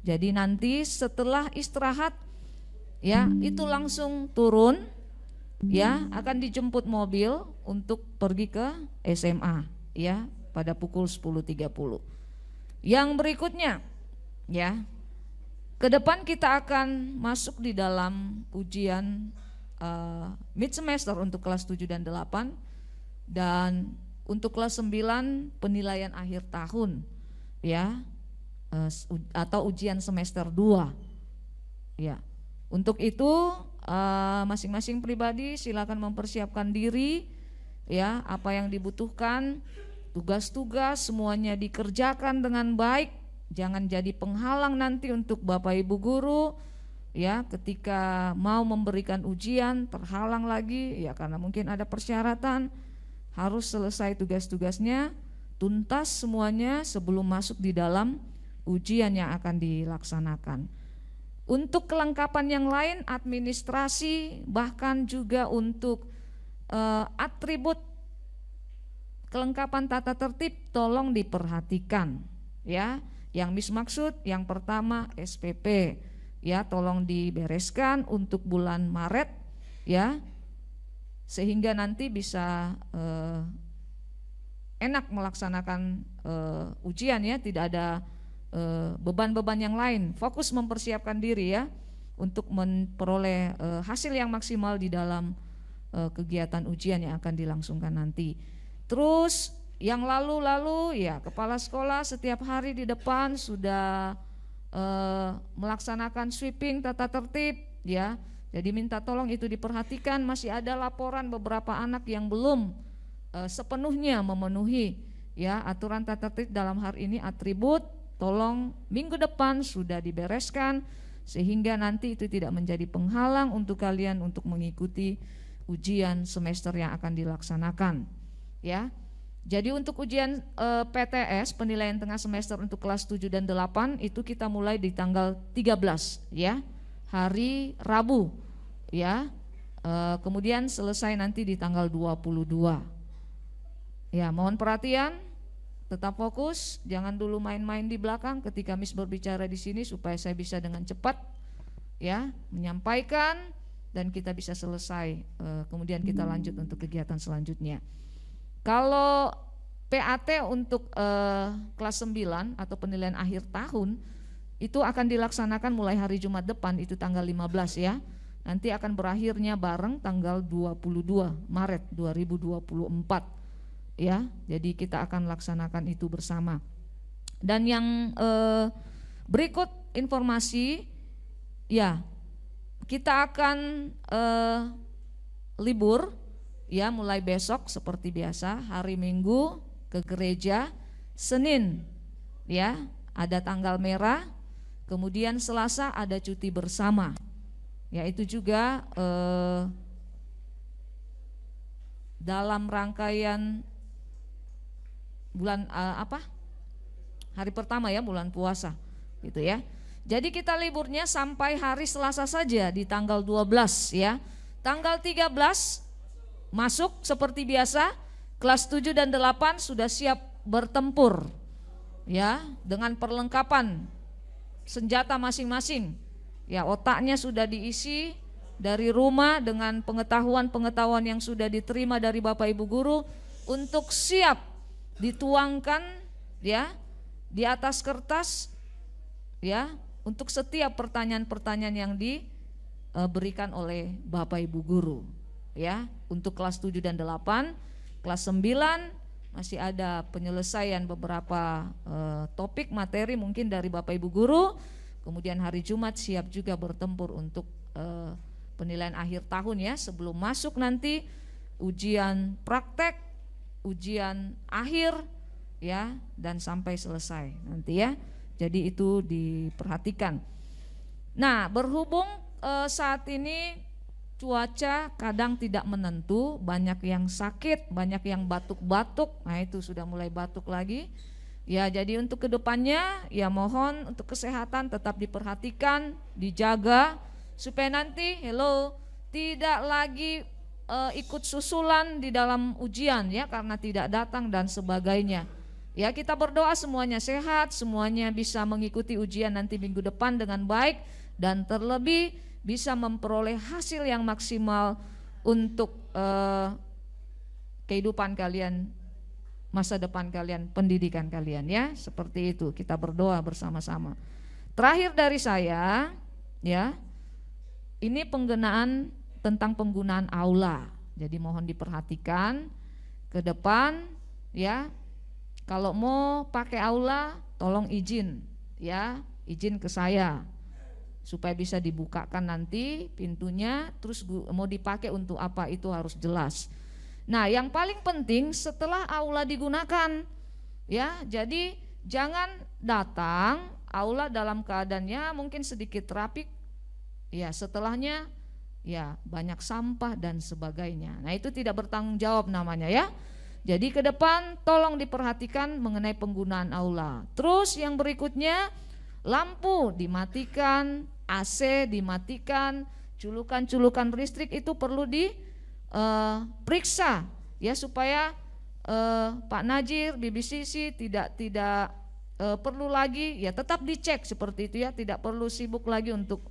Jadi nanti setelah istirahat ya itu langsung turun ya, akan dijemput mobil untuk pergi ke SMA ya pada pukul 10.30. Yang berikutnya ya, ke depan kita akan masuk di dalam ujian mid semester untuk kelas 7 dan 8, dan untuk kelas 9 penilaian akhir tahun ya, atau ujian semester 2 ya. Untuk itu masing-masing pribadi silakan mempersiapkan diri ya, apa yang dibutuhkan, tugas-tugas semuanya dikerjakan dengan baik, jangan jadi penghalang nanti untuk Bapak Ibu Guru ya, ketika mau memberikan ujian terhalang lagi ya, karena mungkin ada persyaratan. Harus selesai tugas-tugasnya, tuntas semuanya sebelum masuk di dalam ujian yang akan dilaksanakan. Untuk kelengkapan yang lain, administrasi, bahkan juga untuk atribut kelengkapan tata tertib tolong diperhatikan ya. Yang maksud yang pertama SPP ya, tolong dibereskan untuk bulan Maret ya, sehingga nanti bisa enak melaksanakan ujian ya, tidak ada beban-beban yang lain. Fokus mempersiapkan diri ya untuk memperoleh hasil yang maksimal di dalam kegiatan ujian yang akan dilangsungkan nanti. Terus yang lalu-lalu ya, kepala sekolah setiap hari di depan sudah melaksanakan sweeping tata tertib ya. Jadi minta tolong itu diperhatikan. Masih ada laporan beberapa anak yang belum sepenuhnya memenuhi ya aturan tata tertib dalam hari ini, atribut tolong minggu depan sudah dibereskan, sehingga nanti itu tidak menjadi penghalang untuk kalian untuk mengikuti ujian semester yang akan dilaksanakan ya. Jadi untuk ujian PTS penilaian tengah semester untuk kelas 7 dan 8 itu kita mulai di tanggal 13 ya, hari Rabu ya, kemudian selesai nanti di tanggal 22 ya. Mohon perhatian, tetap fokus, jangan dulu main-main di belakang ketika Miss berbicara di sini, supaya saya bisa dengan cepat ya menyampaikan dan kita bisa selesai, kemudian kita lanjut untuk kegiatan selanjutnya. Kalau PAT untuk kelas 9 atau penilaian akhir tahun itu akan dilaksanakan mulai hari Jumat depan, itu tanggal 15 ya. Nanti akan berakhirnya bareng tanggal 22 Maret 2024 ya. Jadi kita akan laksanakan itu bersama. Dan yang berikut informasi ya, kita akan libur ya mulai besok seperti biasa, hari Minggu ke gereja, Senin ya ada tanggal merah Kemudian Selasa ada cuti bersama. Ya, itu juga dalam rangkaian bulan hari pertama ya, bulan puasa gitu ya. Jadi kita liburnya sampai hari Selasa saja di tanggal 12 ya. Tanggal 13 masuk seperti biasa, kelas 7 dan 8 sudah siap bertempur ya, dengan perlengkapan senjata masing-masing. Ya, otaknya sudah diisi dari rumah dengan pengetahuan-pengetahuan yang sudah diterima dari Bapak Ibu guru untuk siap dituangkan ya di atas kertas ya, untuk setiap pertanyaan-pertanyaan yang diberikan oleh Bapak Ibu guru ya. Untuk kelas 7 dan 8, kelas 9 masih ada penyelesaian beberapa topik materi mungkin dari Bapak Ibu guru. Kemudian hari Jumat siap juga bertempur untuk penilaian akhir tahun ya, sebelum masuk nanti ujian praktek, ujian akhir ya, dan sampai selesai nanti ya. Jadi itu diperhatikan. Nah, berhubung saat ini cuaca kadang tidak menentu, banyak yang sakit, banyak yang batuk-batuk. Nah, itu sudah mulai batuk lagi. Ya, jadi untuk kedepannya ya mohon untuk kesehatan tetap diperhatikan, dijaga supaya nanti tidak lagi ikut susulan di dalam ujian ya, karena tidak datang dan sebagainya. Ya, kita berdoa semuanya sehat, semuanya bisa mengikuti ujian nanti minggu depan dengan baik, dan terlebih bisa memperoleh hasil yang maksimal untuk kehidupan kalian, masa depan kalian, pendidikan kalian ya. Seperti itu kita berdoa bersama-sama. Terakhir dari saya ya, ini tentang penggunaan aula. Jadi mohon diperhatikan ke depan ya. Kalau mau pakai aula tolong izin ya, izin ke saya supaya bisa dibukakan nanti pintunya, terus mau dipakai untuk apa itu harus jelas. Nah, yang paling penting setelah aula digunakan ya, jadi jangan datang aula dalam keadaannya mungkin sedikit rapi ya, setelahnya ya banyak sampah dan sebagainya. Nah, itu tidak bertanggung jawab namanya ya. Jadi ke depan tolong diperhatikan mengenai penggunaan aula. Terus yang berikutnya, lampu dimatikan, AC dimatikan, culukan-culukan listrik itu perlu diperiksa ya, supaya Pak Najir, BBCC tidak perlu lagi ya, tetap dicek seperti itu ya, tidak perlu sibuk lagi untuk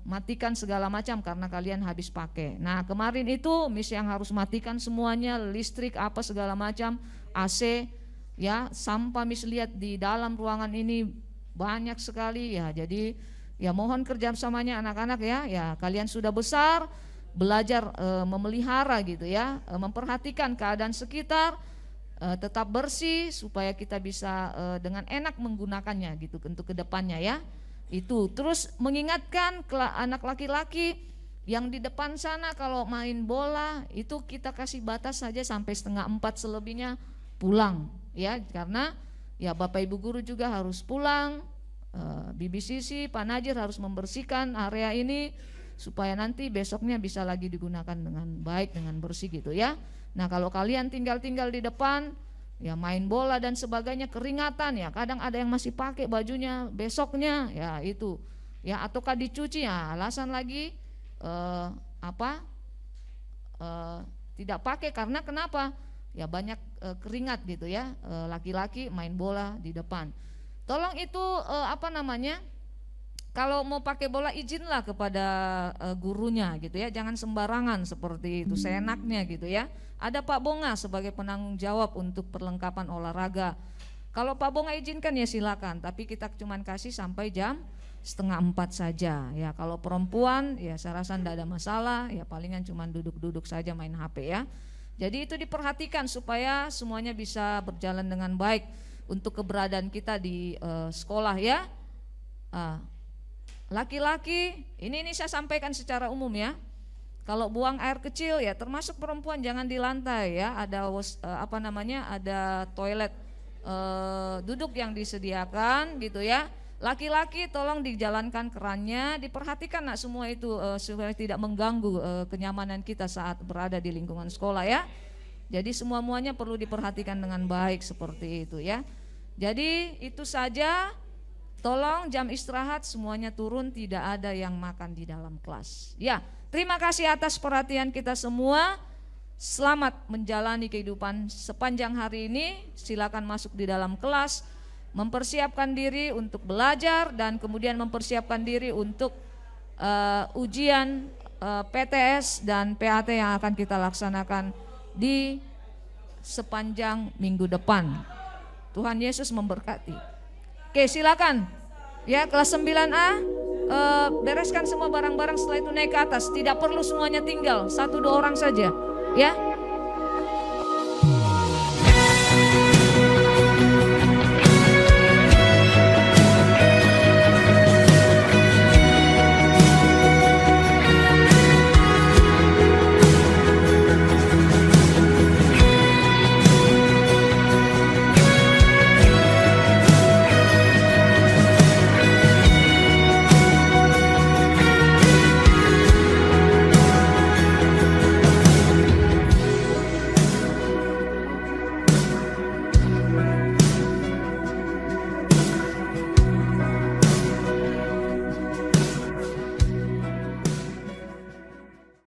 matikan segala macam karena kalian habis pakai. Nah, kemarin itu Miss yang harus matikan semuanya, listrik apa segala macam, AC ya, sampah Miss lihat di dalam ruangan ini banyak sekali ya. Jadi ya mohon kerjasamanya anak-anak ya, kalian sudah besar, belajar memelihara gitu ya, memperhatikan keadaan sekitar, tetap bersih supaya kita bisa dengan enak menggunakannya gitu untuk kedepannya ya. Itu terus mengingatkan anak laki-laki yang di depan sana kalau main bola itu kita kasih batas saja sampai 3:30, selebihnya pulang ya, karena ya Bapak Ibu guru juga harus pulang, BBCC, Pak Najir harus membersihkan area ini supaya nanti besoknya bisa lagi digunakan dengan baik, dengan bersih gitu ya. Nah, kalau kalian tinggal di depan ya main bola dan sebagainya, keringatan ya, kadang ada yang masih pakai bajunya besoknya ya itu ya, ataukah dicuci ya, alasan lagi tidak pakai karena kenapa ya, banyak keringat gitu ya, laki-laki main bola di depan. Tolong itu kalau mau pakai bola izinlah kepada gurunya gitu ya, jangan sembarangan seperti itu seenaknya gitu ya. Ada Pak Bonga sebagai penanggung jawab untuk perlengkapan olahraga. Kalau Pak Bonga izinkan ya silakan, tapi kita cuma kasih sampai jam 3:30 saja ya. Kalau perempuan ya saya rasa tidak ada masalah ya, palingan cuma duduk-duduk saja main HP ya. Jadi itu diperhatikan supaya semuanya bisa berjalan dengan baik untuk keberadaan kita di sekolah ya. Laki-laki ini saya sampaikan secara umum ya. Kalau buang air kecil ya, termasuk perempuan jangan di lantai ya. Ada ada toilet duduk yang disediakan gitu ya. Laki-laki tolong dijalankan kerannya, diperhatikan nak semua itu supaya tidak mengganggu kenyamanan kita saat berada di lingkungan sekolah ya. Jadi semua-muanya perlu diperhatikan dengan baik seperti itu ya. Jadi itu saja, tolong jam istirahat semuanya turun, tidak ada yang makan di dalam kelas. Ya, terima kasih atas perhatian kita semua. Selamat menjalani kehidupan sepanjang hari ini. Silakan masuk di dalam kelas, mempersiapkan diri untuk belajar dan kemudian mempersiapkan diri untuk ujian PTS dan PAT yang akan kita laksanakan di sepanjang minggu depan. Tuhan Yesus memberkati. Oke, silakan. Ya, kelas 9A bereskan semua barang-barang, setelah itu naik ke atas. Tidak perlu semuanya tinggal, 1-2 orang saja. Ya.